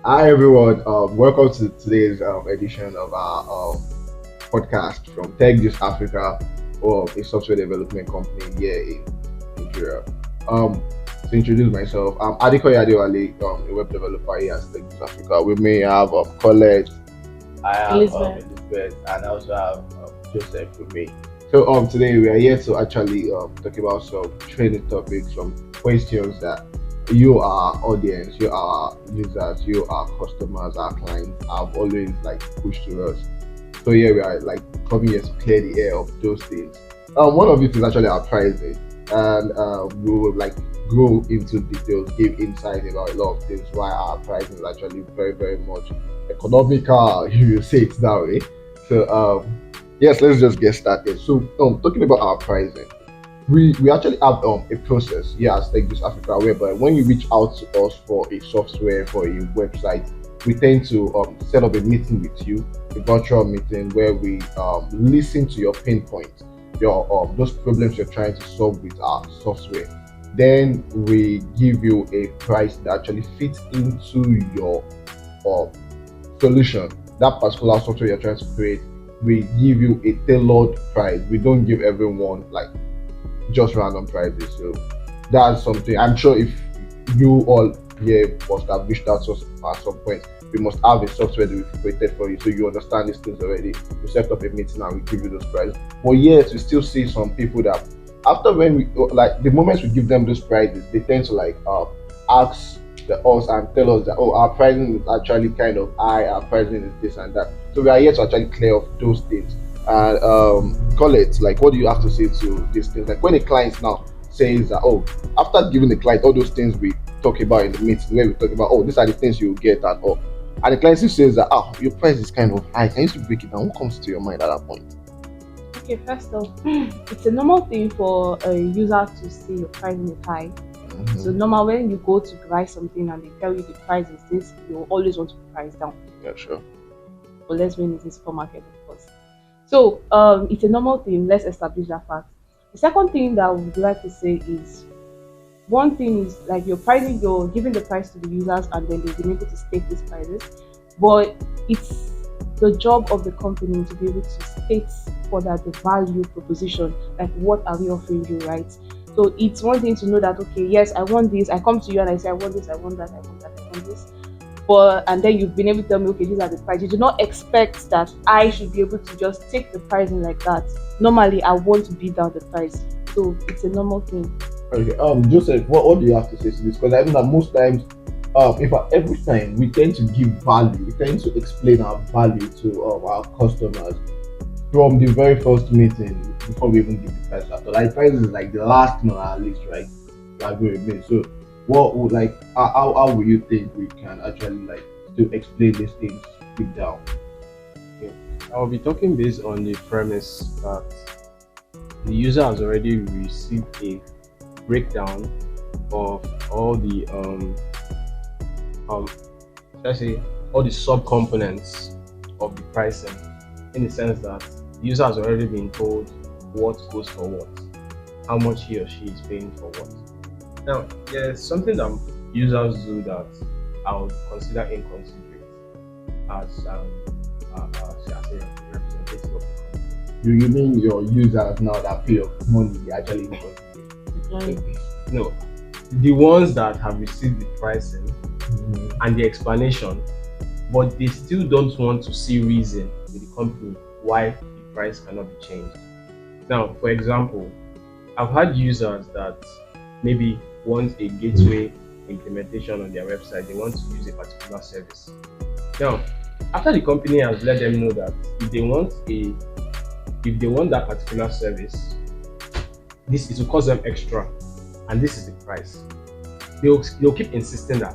Hi everyone, welcome to today's edition of our podcast from Tech Juice Africa, or a software development company here in Nigeria. Um, to introduce myself, I'm Adekoya Adewale, a web developer here at Tech Juice Africa. We may have Colette. I have Elizabeth, and I also have Joseph with me. So today we are here to actually talk about some training topics, some questions that you, our audience, you, our users, you, our customers, our clients have always like pushed to us. So yeah, we are like coming here to clear the air of those things. One of it is actually our pricing, and we will like go into details, give insight about a lot of things. Why our pricing is actually very, very much economical. You say it that way. So yes, let's just get started. So talking about our pricing, we actually have a process here at Tech Africa whereby when you reach out to us for a software, for a website, we tend to set up a meeting with you, a virtual meeting where we listen to your pain points, your those problems you're trying to solve with our software. Then we give you a price that actually fits into your uh, solution, that particular software you're trying to create. We give you a tailored price. We don't give everyone like just random prices. So that's something I'm sure if you all here must have reached out to us at some point. We must have a software that we've created for you so you understand these things already. We set up a meeting and we give you those prices. But yes, we still see some people that after when we like the moment we give them those prices, they tend to like ask us and tell us that oh our pricing is actually kind of high, our pricing is this and that. So we are here to actually clear off those things and call it like what do you have to say to these things like when a client now says that oh after giving the client all those things we talk about in the meeting where we talk about oh these are the things you get and all and the client still says that oh your price is kind of high, can you still break it down, what comes to your mind at that point? Okay, first off, it's a normal thing for a user to say your pricing is high. So normal when you go to buy something and they tell you the price is this, you always want to price down. Yeah, sure. Unless when it's in supermarket, of course. So it's a normal thing. Let's establish that fact. The second thing that I would like to say is one thing is like you're pricing, you're giving the price to the users, and then they've been able to state these prices. But it's the job of the company to be able to state further the value proposition, like what are we offering you, right? So it's one thing to know that okay, yes, I want this. I come to you and I say I want this, I want that, I want that, I want this. But and then you've been able to tell me okay, these are the prices. You do not expect that I should be able to just take the pricing like that. Normally, I want to beat down the price, so it's a normal thing. Okay, Joseph, what do you have to say to this? Because I know that most times, in fact, every time we tend to give value, we tend to explain our value to our customers from the very first meeting before we even give the price after. Like price is like the last thing on our list, right? You agree with me? So, what would like how will you think we can actually like to explain these things deep down? Okay. I'll be talking based on the premise that the user has already received a breakdown of all the let's say all the sub components of the pricing, in the sense that the user has already been told what goes for what, how much he or she is paying for what. Now, there's something that users do that I would consider inconsiderate as a representative of the company. Do you mean your users now that pay your money they actually inconsiderate? No, the ones that have received the pricing and the explanation, but they still don't want to see reason with the company why the price cannot be changed. Now, for example, I've had users that maybe want a gateway implementation on their website, they want to use a particular service. Now, after the company has let them know that if they want that particular service, this it will cost them extra, and this is the price. They'll keep insisting that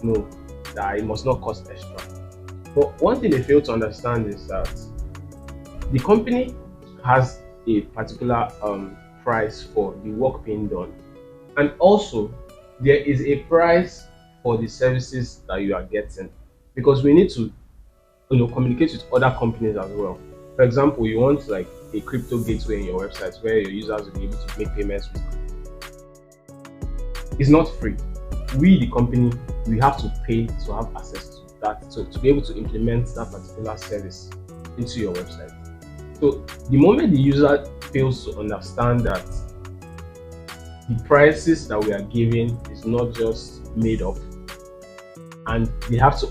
no, that it must not cost extra. But one thing they fail to understand is that the company has a particular price for the work being done, and also there is a price for the services that you are getting, because we need to communicate with other companies as well. For example, you want like a crypto gateway in your website where your users will be able to make payments with. It's not free. We, the company, we have to pay to have access to that to be able to implement that particular service into your website. So the moment the user fails to understand that the prices that we are giving is not just made up, and they have to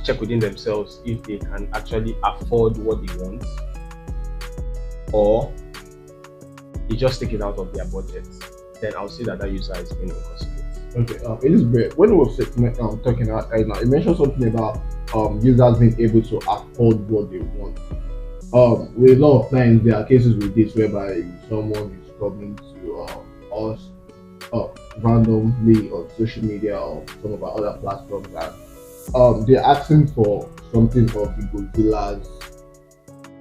check within themselves if they can actually afford what they want, or they just take it out of their budget, then I'll say that that user is being inconsiderate. Okay, Elizabeth, when we were talking right now, you mentioned something about users being able to afford what they want. With a lot of times there are cases with this whereby someone is coming to us randomly on social media or some of our other platforms, and they're asking for something of the Godzilla's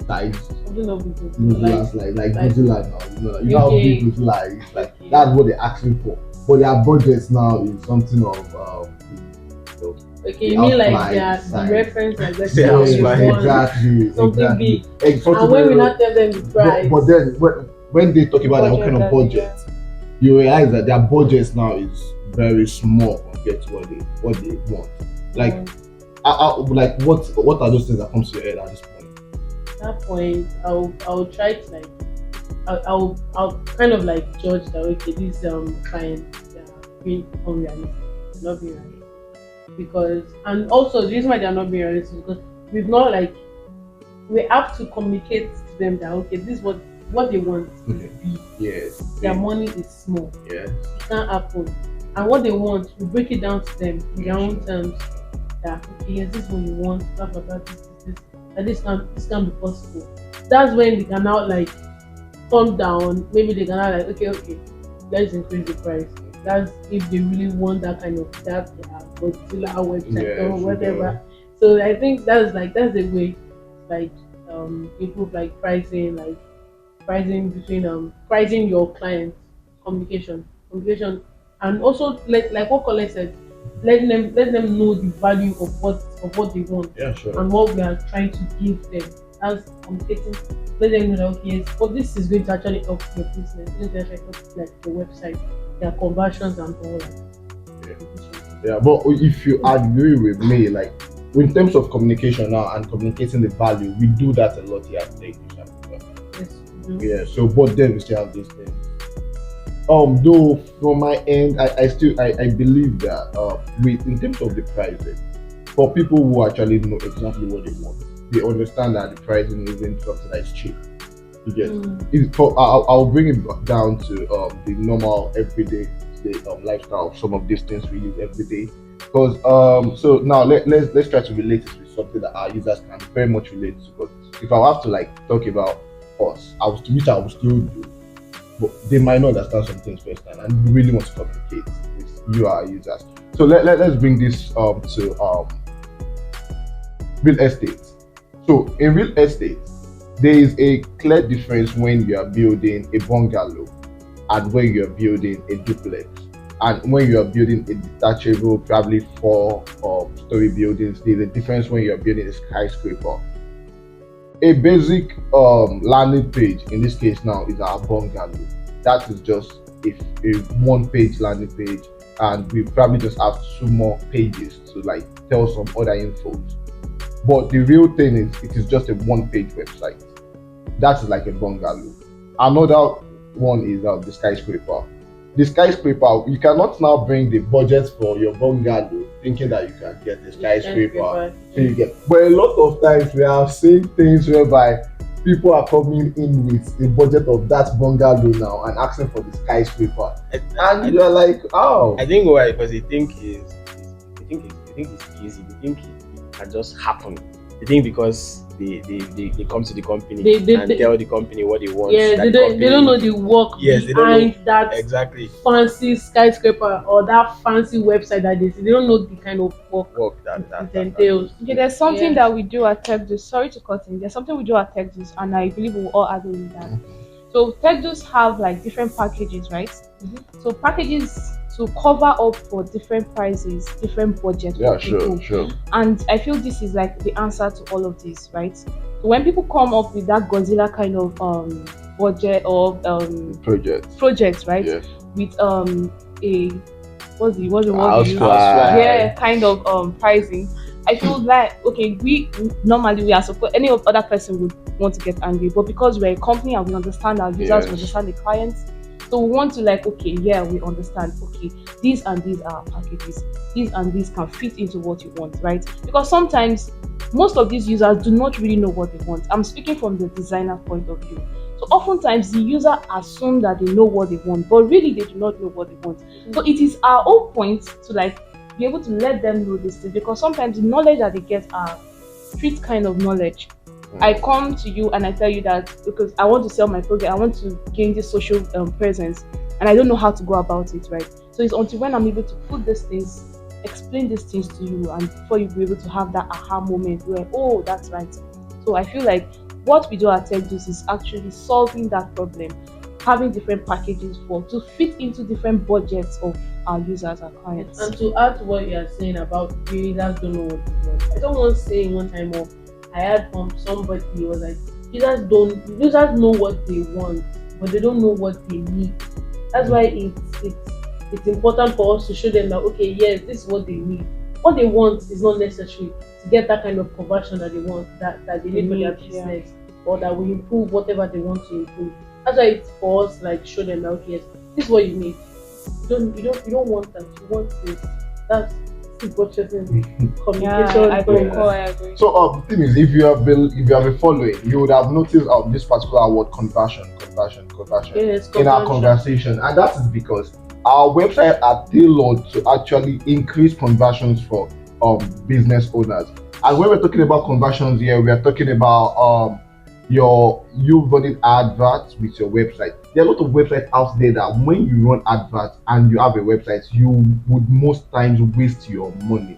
size. Something of the good. Godzilla's like Godzilla now. You know how Okay. big Godzilla is. Like Okay. that's what they're asking for. But their budget now is something of Okay, the you mean like outline the size. reference like that? The outline. Exactly. Something big. Something And when we very- not tell them the price, but then when they talk about their kind of that they budget, you realize that their budget now is very small compared to what they want. Like, like what are those things that comes to your head at this point? at that point, I'll try to like, I'll kind of like judge that okay, this client they are being unrealistic, they're not being realistic. Because and also the reason why they're not being realistic is because we've not like we have to communicate to them that okay, this is what they want is big. Yes. Their money is small. Yes. It can't happen. And what they want, we break it down to them in their own terms. That okay, yes, this is what you want, blah blah blah, this, and this can be possible. That's when they can now like calm down. Maybe they can now like okay, let's increase the price. That's if they really want that kind of that Godzilla website or whatever. So I think that's the way like improve like pricing between pricing your client communication, and also like what Colette said, let them know the value of what they want Yeah, sure. and what we are trying to give them. As communicating, let them know that okay, yes, but this is going to actually help your business. It's going to actually help like the website, their conversions and all that. Yeah, but if you agree with me, like in terms of communication now and communicating the value, we do that a lot here at Tech. Yes, we do. Yeah, so but then we still have these things. Though from my end, I believe that with in terms of the pricing, for people who actually know exactly what they want, they understand that the pricing isn't something that is cheap. You get I'll bring it down to the normal everyday lifestyle of some of these things we use every day. Because so now let's try to relate it with something that our users can very much relate to. Because if I have to like talk about us, I will still do, but they might not understand some things first time, and we really want to communicate with you, our users. So let's bring this to real estate. So in real estate, there is a clear difference when you are building a bungalow and when you are building a duplex, and when you are building a detachable, probably 4-story buildings. There's a difference when you are building a skyscraper. A basic landing page in this case now is our bungalow. That is just a one-page landing page, and we probably just have 2 more pages to like tell some other infos. But the real thing is, it is just a one-page website. That's like a bungalow. Another one is the skyscraper. The skyscraper, you cannot now bring the budget for your bungalow thinking that you can get the skyscraper. So you get, but a lot of times we have seen things whereby people are coming in with the budget of that bungalow now and asking for the skyscraper, and you're like, oh. I think why, because they think it's easy. They think it can just happen. They think because they come to the company and tell the company what they want. Yeah, they don't know the work behind that exactly fancy skyscraper or that fancy website that they see. They don't know the kind of work that entails. Okay, there's something that we do at TechDo's. Sorry to cut in. There's something we do at TechDo's, and I believe we will all agree with that. So TechDo's have like different packages, right? So packages to cover up for different prices, different budgets. Yeah, for people. sure. And I feel this is like the answer to all of this, right? So when people come up with that Godzilla kind of budget or project, right? Yes. With a what's the word? House you use? class. Yeah, kind of pricing. I feel like okay, we normally we are supposed any other person would want to get angry, but because we're a company and we understand our users, we Yes. understand the clients, so we want to like okay, yeah, we understand. Okay, these and these are our packages. These and these can fit into what you want, right? Because sometimes most of these users do not really know what they want. I'm speaking from the designer point of view. So oftentimes the user assume that they know what they want, but really they do not know what they want. So it is our own point to like be able to let them know this thing because sometimes the knowledge that they get are street kind of knowledge. I come to you and I tell you that because I want to sell my product, I want to gain this social presence, and I don't know how to go about it, right? So it's until when I'm able to put these things, explain these things to you, and before you be able to have that aha moment where, oh, that's right. So I feel like what we do at TechDues is actually solving that problem, having different packages for to fit into different budgets of our users, our clients. And to add to what you are saying about users don't know what they want, I don't want to say one time off. I heard from somebody who was like, users know what they want, but they don't know what they need. That's why it's important for us to show them that okay, yes, this is what they need. What they want is not necessary to get that kind of conversion that they want, that they need for their business, or that will improve whatever they want to improve. That's why it's for us like show them that okay, yes, this is what you need. You don't want that. You want this. That's important communication. Yeah, I concur. I agree. So the thing is, if you have been following, you would have noticed this particular word conversion Yes, in our conversion. conversation, and that is because our website are tailored to actually increase conversions for business owners. And when we're talking about conversions here, we are talking about you running adverts with your website. There are a lot of websites out there that when you run adverts and you have a website, you would most times waste your money.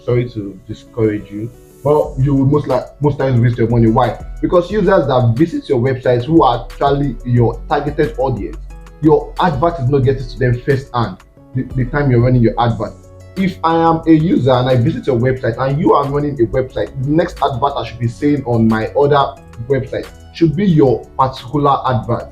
Sorry to discourage you, but you will most times waste your money. Why? Because users that visit your website who are actually your targeted audience, your advert is not getting to them first hand the time you're running your advert. If I am a user and I visit your website and you are running a website, the next advert I should be saying on my other website should be your particular advert.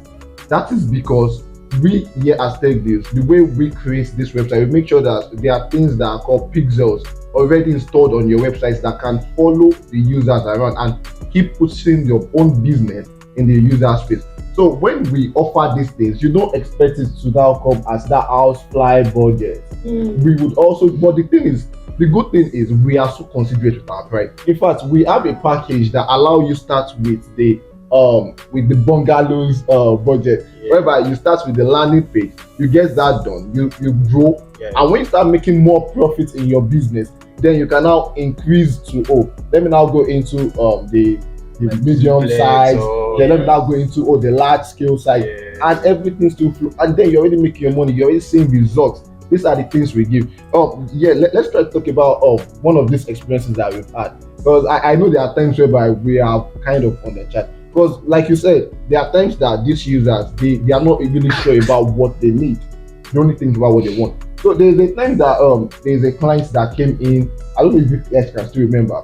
That is because we here at TechDeals, the way we create this website, we make sure that there are things that are called pixels already installed on your websites that can follow the users around and keep pushing your own business in the user space. So when we offer these things, you don't expect it to now come as that house fly budget. We would also, but the good thing is we are so considerate with our price. In fact, we have a package that allow you start with the bungalows budget, whereby you start with the landing page, you get that done, you grow, and when you start making more profits in your business, then you can now increase to let me now go into the like medium size, then let me now go into the large scale size, and everything still flow, and then you're already making your money, you're already seeing results. These are the things we give. Let's try to talk about one of these experiences that we've had, because I know there are times whereby we are kind of on the chat, because like you said, there are times that these users they are not really sure about what they need, they only think about what they want. So there's a time that there's a client that came in, I don't know if you guys can still remember,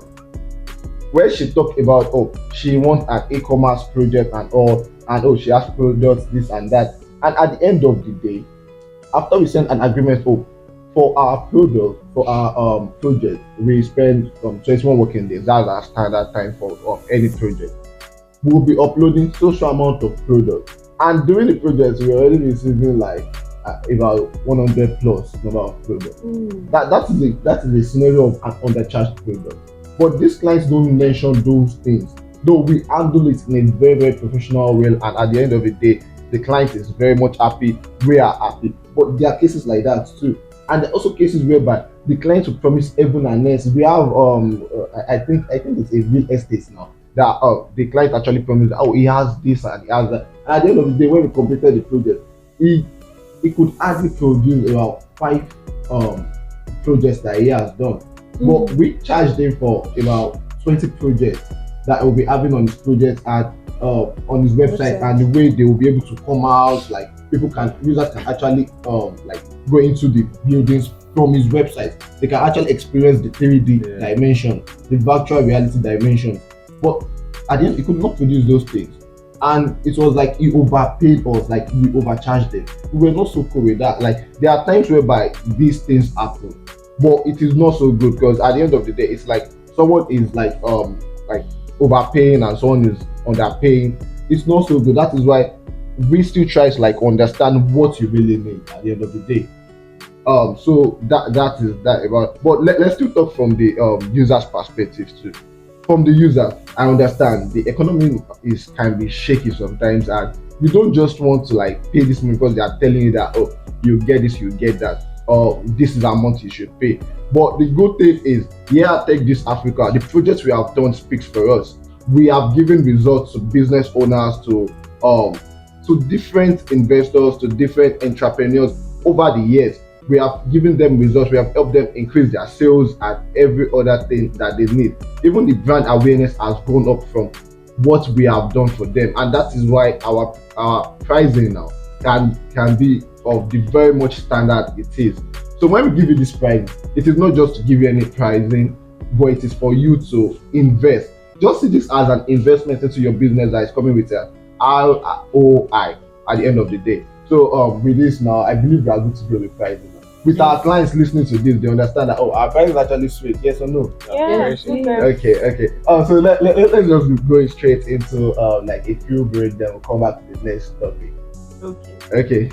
where she talked about she wants an e-commerce project and she has products this and that, and at the end of the day, after we send an agreement for our product, for our project, we spend 21 working days. That's our standard time for any project. We'll be uploading social amount of product, and during the project we're already receiving like about 100 plus number of products. That is a scenario of an undercharged product. But these clients don't mention those things, though we handle it in a very, very professional way, and at the end of the day, the client is very much happy, we are happy. But there are cases like that too, and there are also cases whereby the client will promise heaven and earth. We have I think it's a real estate now that the client actually promised he has this and he has that, and at the end of the day, when we completed the project, he could hardly produce about 5 projects that he has done. But we charged him for about 20 projects that will be having on his project and on his website, and the way they will be able to come out, like users can actually like go into the buildings from his website. They can actually experience the 3D dimension, the virtual reality dimension. But at the end, he could not produce those things, and it was like he overpaid us, like we overcharged them. We were not so cool with that. Like there are times whereby these things happen, but it is not so good because at the end of the day, it's like someone is like overpaying and someone is underpaying. It's not so good. That is why we still try to like understand what you really need at the end of the day. So that is that about. But let's still talk from the user's perspective too. From the user, I understand the economy is can be shaky sometimes, and you don't just want to like pay this money because they are telling you that, oh, you get this, you get that, or this is the amount you should pay. But the good thing is, yeah, take this Africa. The projects we have done speaks for us. We have given results to business owners, to different investors, to different entrepreneurs over the years. We have given them results. We have helped them increase their sales and every other thing that they need. Even the brand awareness has gone up from what we have done for them, and that is why our pricing now can be of the very much standard it is. So when we give you this price, it is not just to give you any pricing, but it is for you to invest. Just see this as an investment into your business that is coming with a ROI at the end of the day. So with this now, I believe we are good to go with pricing. With our clients listening to this, they understand that, oh, our price is actually sweet. Yes or no? Yeah. Okay. So let's just go straight into like a few breakdown. We'll come back to the next topic. Okay. Okay.